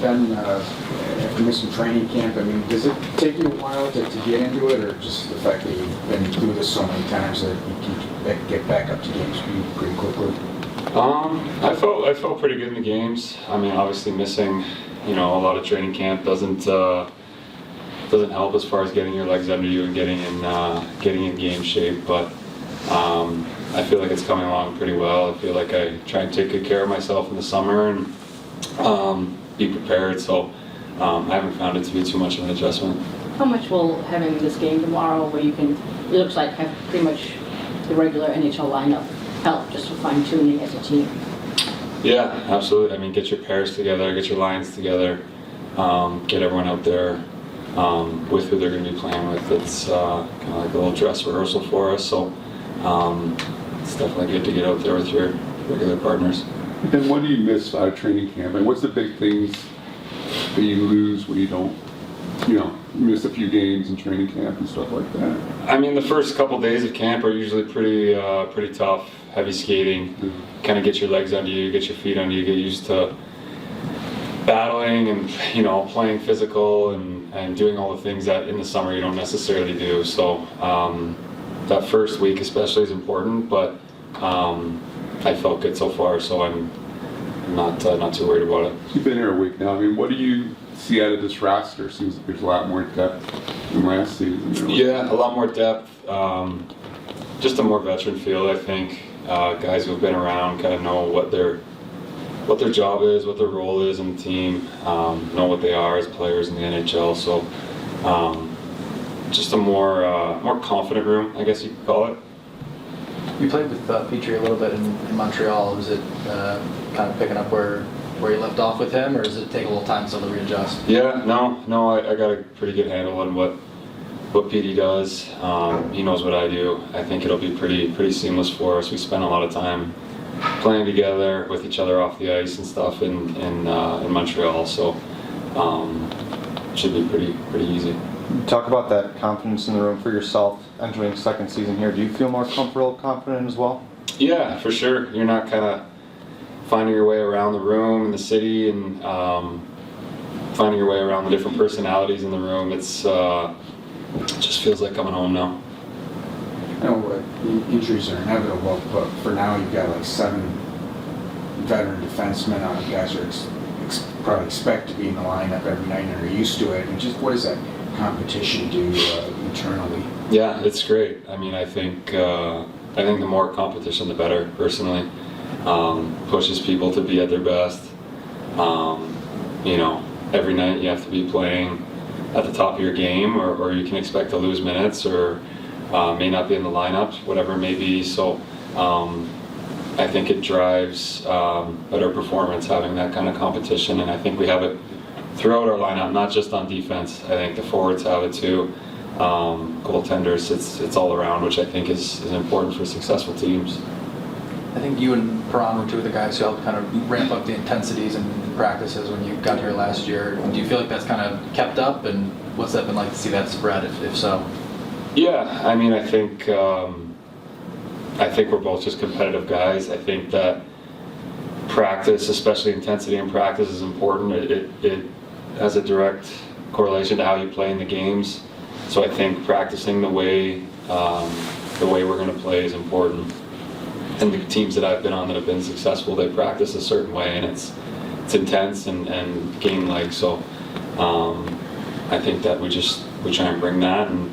Ben, after missing training camp, I mean, does it take you a while to get into it, or just the fact that you've been through this so many times that you can get back up to game speed pretty quickly? I felt pretty good in the games. I mean, obviously missing, a lot of training camp doesn't help as far as getting your legs under you and getting in game shape. But I feel like it's coming along pretty well. I feel like I try and take good care of myself in the summer and be prepared. So I haven't found it to be too much of an adjustment. How much will having this game tomorrow, where you can, it looks like, have pretty much the regular NHL lineup, help just for fine-tuning as a team? Yeah, absolutely. I mean, get your pairs together, get your lines together, get everyone out there with who they're going to be playing with. It's kind of like a little dress rehearsal for us, so it's definitely good to get out there with your regular partners. And what do you miss out of training camp? And what's the big things that you lose when you don't, miss a few games in training camp and stuff like that? I mean, the first couple days of camp are usually pretty tough, heavy skating. Mm-hmm. Kind of get your legs under you, get your feet under you, get used to battling and playing physical and doing all the things that in the summer you don't necessarily do. So that first week especially is important, but I felt good so far, so I'm not too worried about it. You've been here a week now. I mean, what do you see out of this roster? Seems like there's a lot more depth than last season. Yeah, a lot more depth. Just a more veteran feel, I think. Guys who've been around kind of know what their job is, what their role is in the team, know what they are as players in the NHL. So just a more confident room, I guess you could call it. You played with Petrie a little bit in Montreal. Was it kind of picking up where you left off with him, or does it take a little time still to readjust? Yeah, no, I got a pretty good handle on what Petey does. He knows what I do. I think it'll be pretty seamless for us. We spent a lot of time playing together with each other off the ice and stuff in Montreal, so it should be pretty easy. Talk about that confidence in the room for yourself entering second season here. Do you feel more comfortable, confident as well? Yeah, for sure. You're not kind of finding your way around the room in the city and finding your way around the different personalities in the room. It just feels like coming home now. I know injuries are inevitable, but for now you've got like 7 veteran defensemen. Guys are probably expect to be in the lineup every night and are used to it. And just what does that competition do internally? Yeah, it's great. I mean, I think the more competition, the better. Personally, pushes people to be at their best. Every night you have to be playing at the top of your game, or you can expect to lose minutes, or may not be in the lineup, whatever it may be. So I think it drives better performance having that kind of competition, and I think we have it throughout our lineup, not just on defense. I think the forwards have it too. Goaltenders, it's all around, which I think is important for successful teams. I think you and Perron were two of the guys who helped kind of ramp up the intensities and practices when you got here last year. Do you feel like that's kind of kept up, and what's that been like to see that spread, if so? Yeah, I mean, I think we're both just competitive guys. I think that practice, especially intensity in practice, is important. It has a direct correlation to how you play in the games. So I think practicing the way we're going to play is important. And the teams that I've been on that have been successful, they practice a certain way, and it's intense and game-like. So I think that we try and bring that, and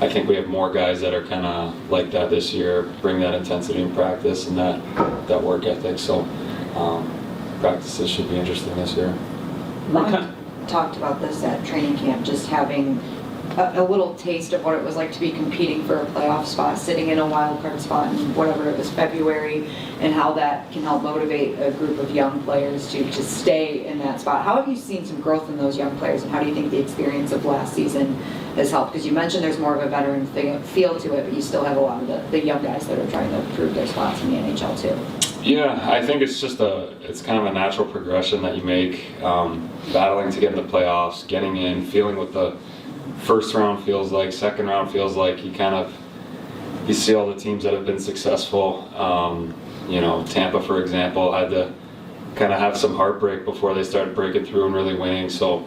I think we have more guys that are kind of like that this year, bring that intensity in practice and that work ethic. So practices should be interesting this year. Lon talked about this at training camp, just having a little taste of what it was like to be competing for a playoff spot, sitting in a wild card spot in whatever it was, February, and how that can help motivate a group of young players to stay in that spot. How have you seen some growth in those young players, and how do you think the experience of last season has helped? Because you mentioned there's more of a veteran feel to it, but you still have a lot of the young guys that are trying to prove their spots in the NHL too. Yeah, I think it's kind of a natural progression that you make, battling to get in the playoffs, getting in, feeling what the first round feels like, second round feels like. You see all the teams that have been successful. Tampa, for example, had to kind of have some heartbreak before they start breaking through and really winning. So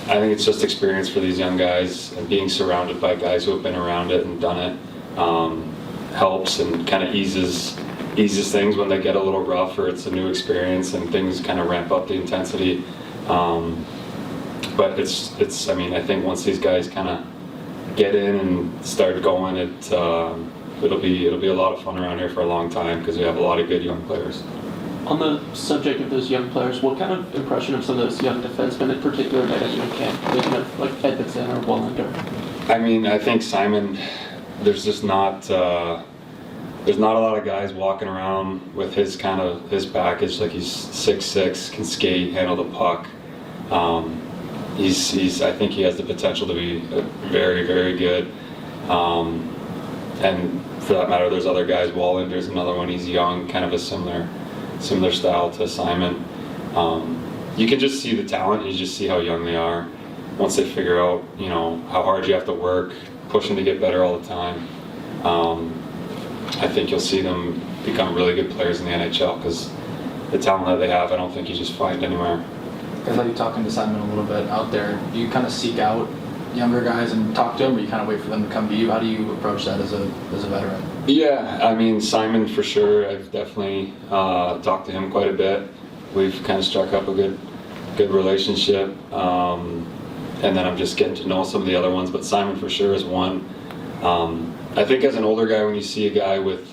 I think it's just experience for these young guys, and being surrounded by guys who have been around it and done it helps and kind of eases things when they get a little rough or it's a new experience and things kind of ramp up the intensity. But I mean, I think once these guys kind of get in and start going, it'll be a lot of fun around here for a long time because we have a lot of good young players. On the subject of those young players, what kind of impression of some of those young defensemen in particular made at your camp? Thinking of like Edmondson or Wallander? I mean, I think Simon, there's just not a lot of guys walking around with his package. Like, he's 6'6", can skate, handle the puck. I think he has the potential to be very, very good. And for that matter, there's other guys. Wallander's another one. He's young, kind of a similar style to Simon. You can just see the talent. You just see how young they are. Once they figure out, how hard you have to work, pushing to get better all the time. I think you'll see them become really good players in the NHL because the talent that they have, I don't think you just find anywhere. Guys, like you talking to Simon a little bit out there, do you kind of seek out younger guys and talk to them, or you kind of wait for them to come to you? How do you approach that as a veteran? Yeah, I mean, Simon for sure. I've definitely talked to him quite a bit. We've kind of struck up a good relationship, and then I'm just getting to know some of the other ones. But Simon for sure is one. I think as an older guy, when you see a guy with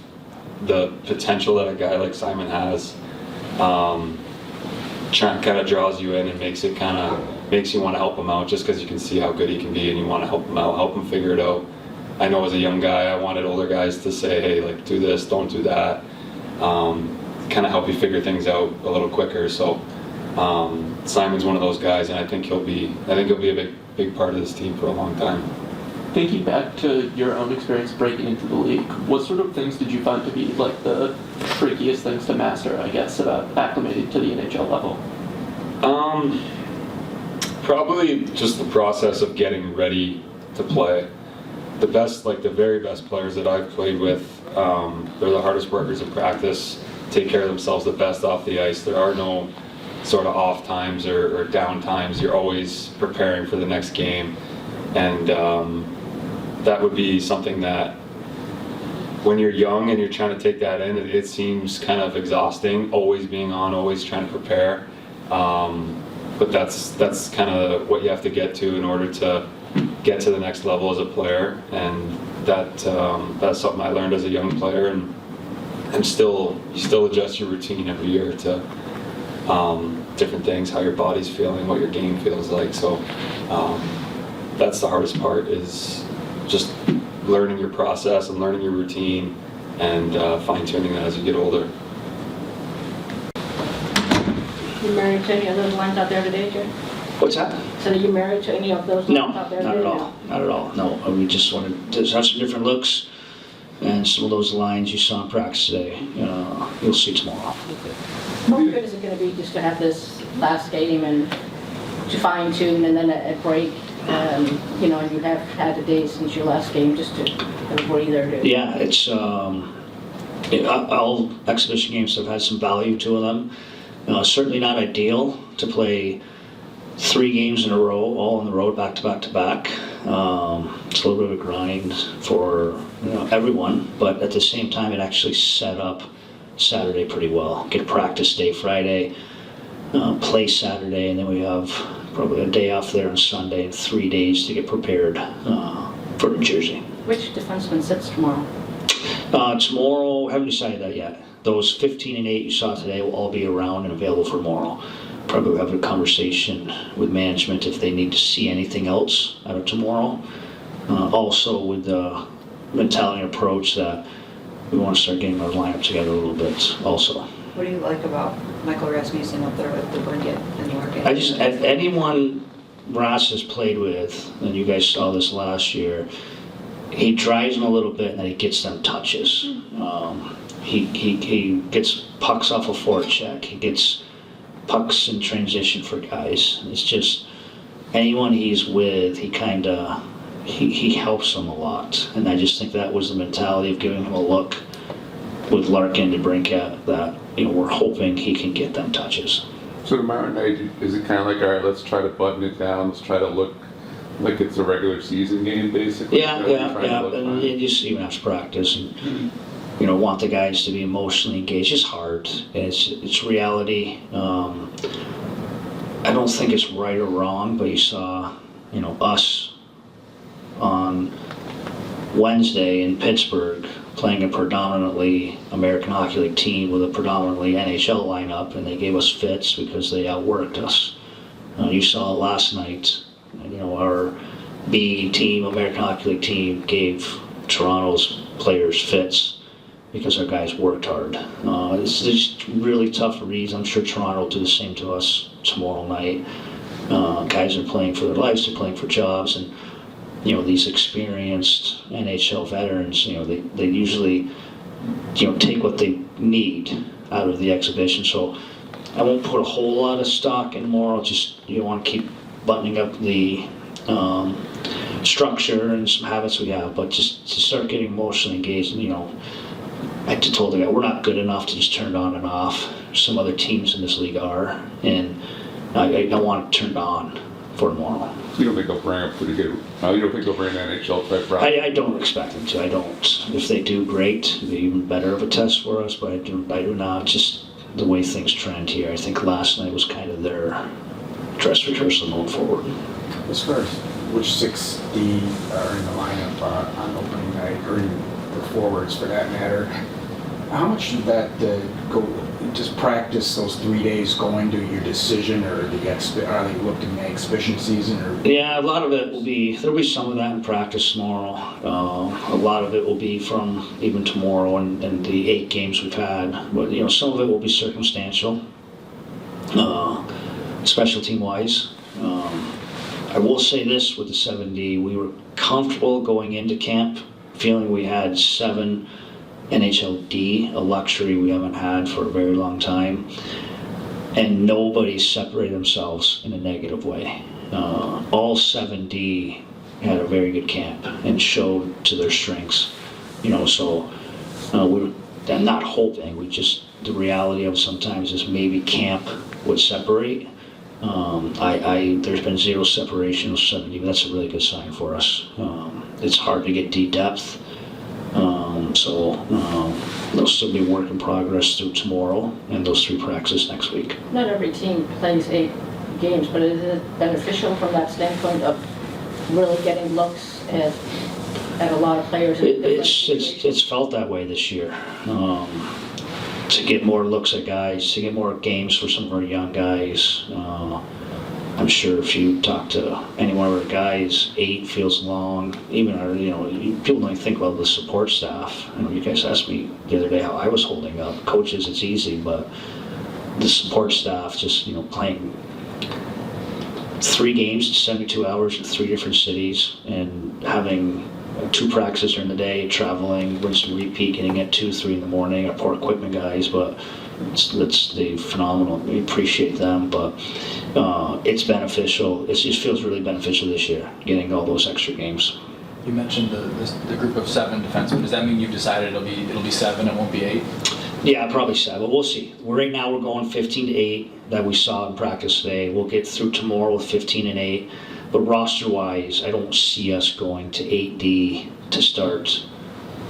the potential that a guy like Simon has, kind of draws you in and makes you want to help him out just because you can see how good he can be and you want to help him out, help him figure it out. I know as a young guy, I wanted older guys to say, hey, like, do this, don't do that. Kind of help you figure things out a little quicker. So Simon's one of those guys, and I think he'll be a big part of this team for a long time. Thinking back to your own experience breaking into the league, what sort of things did you find to be like the trickiest things to master, I guess, about acclimating to the NHL level? Probably just the process of getting ready to play. The very best players that I've played with, they're the hardest workers in practice, take care of themselves the best off the ice. There are no sort of off times or down times. You're always preparing for the next game. And that would be something that when you're young and you're trying to take that in, it seems kind of exhausting, always being on, always trying to prepare. But that's kind of what you have to get to in order to get to the next level as a player. And that's something I learned as a young player, and you still adjust your routine every year to different things, how your body's feeling, what your game feels like. So that's the hardest part, is just learning your process and learning your routine and fine-tuning that as you get older. You married to any of those lines out there today, Jay? What's that? So are you married to any of those No, lines out there not today? at all. Not at all. No, we just wanted to have some different looks, and some of those lines you saw in practice today, you'll see tomorrow. How good is it going to be just to have this last game and to fine-tune and then a break? And you have had a day since your last game just to have a breather. Yeah, it's all exhibition games have had some value to them. Certainly not ideal to play 3 games in a row, all on the road, back to back to back. It's a little bit of a grind for everyone, but at the same time, it actually set up Saturday pretty well. Get practice day Friday, play Saturday, and then we have probably a day off there on Sunday and 3 days to get prepared for New Jersey. Which defenseman sits tomorrow? Tomorrow, haven't decided that yet. Those 15 and 8 you saw today will all be around and available for tomorrow. Probably have a conversation with management if they need to see anything else out of tomorrow. Also with the mentality and approach that we want to start getting our lineup together a little bit also. What do you like about Michael Rasmussen up there with the blanket and working? Anyone Ross has played with, and you guys saw this last year, he drives them a little bit and then he gets them touches. He gets pucks off a forecheck. He gets pucks in transition for guys. It's just anyone he's with, he helps them a lot. And I just think that was the mentality of giving him a look with Larkin to Brinkat, that we're hoping he can get them touches. So tomorrow night, is it kind of like, all right, let's try to button it down, let's try to look like it's a regular season game, basically? Yeah, Is that what you're trying to yeah. look And like? you just even have to practice and want the guys to be emotionally engaged. It's hard. It's reality. I don't think it's right or wrong, but you saw, us on Wednesday in Pittsburgh playing a predominantly American Hockey League team with a predominantly NHL lineup, and they gave us fits because they outworked us. You saw it last night. Our B team, American Hockey League team, gave Toronto's players fits because our guys worked hard. It's just really tough reads. I'm sure Toronto will do the same to us tomorrow night. Guys are playing for their lives, they're playing for jobs, and these experienced NHL veterans, they usually, take what they need out of the exhibition. So I won't put a whole lot of stock in tomorrow. Just you want to keep buttoning up the structure and some habits we have, but just to start getting emotionally engaged. I told the guy we're not good enough to just turn it on and off. Some other teams in this league are, and I want it turned on for tomorrow. You don't think they'll bring a pretty good, you don't think they'll bring an NHL type route? I don't expect them to. I don't. If they do, great. It'll be even better of a test for us, but I do not. Just the way things trend here. I think last night was kind of their dress rehearsal going forward. As far as which 6D are in the lineup on opening night, or even the forwards for that matter, how much did that just practice those 3 days go into your decision, or are they looking at exhibition season? Or? Yeah, a lot of it will be, there'll be some of that in practice tomorrow. A lot of it will be from even tomorrow and the 8 games we've had. But, some of it will be circumstantial, special team wise. I will say this with the 7D, we were comfortable going into camp, feeling we had 7 NHLD, a luxury we haven't had for a very long time, and nobody separated themselves in a negative way. All 7D had a very good camp and showed to their strengths, so I'm not hoping, the reality of sometimes is maybe camp would separate. There's been 0 separation with 7D, but that's a really good sign for us. It's hard to get D depth. There'll still be work in progress through tomorrow and those 3 practices next week. Not every team plays 8 games, but is it beneficial from that standpoint of really getting looks at a lot of players? It's felt that way this year. To get more looks at guys, to get more games for some of our young guys. I'm sure if you talk to any one of our guys, 8 feels long. Even our, people don't think about the support staff. You guys asked me the other day how I was holding up. Coaches, it's easy, but the support staff just, playing 3 games in 72 hours in 3 different cities and having 2 practices during the day, traveling, rinse and repeat, getting at 2, 3 in the morning. Our poor equipment guys, but they're phenomenal. We appreciate them, but it's beneficial. It just feels really beneficial this year, getting all those extra games. You mentioned the group of 7 defensemen. Does that mean you've decided it'll be 7 and won't be 8? Yeah, probably 7. We'll see. Right now we're going 15 to 8 that we saw in practice today. We'll get through tomorrow with 15 and 8. But roster-wise, I don't see us going to 8D to start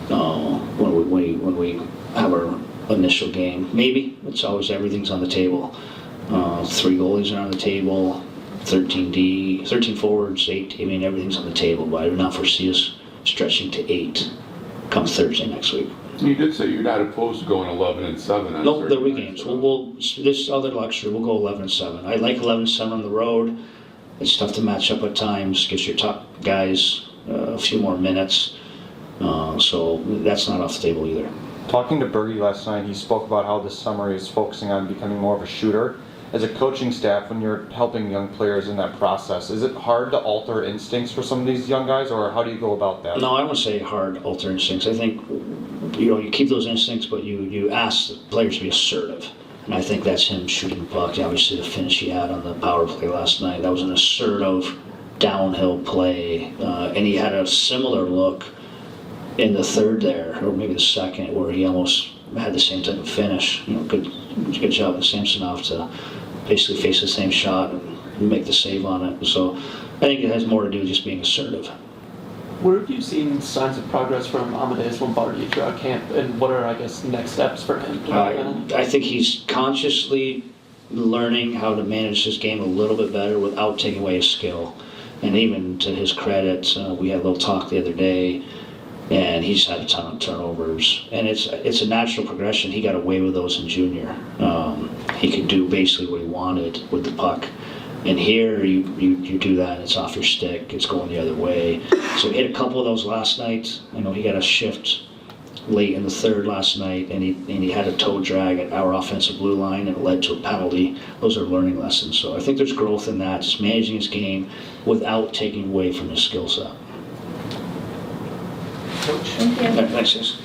when we have our initial game. Maybe. It's always everything's on the table. 3 goalies are on the table, 13 forwards, 8. Everything's on the table, but I do not foresee us stretching to 8 come Thursday next week. You did say you're not opposed to going 11 and 7 on No, there'll be Thursday games. night, so- We'll this other luxury, we'll go 11 and 7. I like 11 and 7 on the road. It's tough to match up at times, gives your top guys a few more minutes. So that's not off the table either. Talking to Bergie last night, he spoke about how this summer he's focusing on becoming more of a shooter. As a coaching staff, when you're helping young players in that process, is it hard to alter instincts for some of these young guys, or how do you go about that? No, I wouldn't say hard alter instincts. I think you keep those instincts, but you ask the players to be assertive. And I think that's him shooting the puck. Obviously, the finish he had on the power play last night, that was an assertive downhill play. And he had a similar look in the third there, or maybe the second, where he almost had the same type of finish. Good job at Samsonov to basically face the same shot and make the save on it. So I think it has more to do with just being assertive. Where have you seen signs of progress from Amadeus Lombardi throughout camp, and what are, I guess, next steps for him? I think he's consciously learning how to manage his game a little bit better without taking away his skill. And even to his credit, we had a little talk the other day, and he's had a ton of turnovers. And it's a natural progression. He got away with those in junior. He could do basically what he wanted with the puck. And here, you do that, it's off your stick, it's going the other way. So he hit a couple of those last night. I know he got a shift late in the third last night, and he had a toe drag at our offensive blue line, and it led to a penalty. Those are learning lessons. So I think there's growth in that, just managing his game without taking away from his skill set. Thank you. Thanks, guys.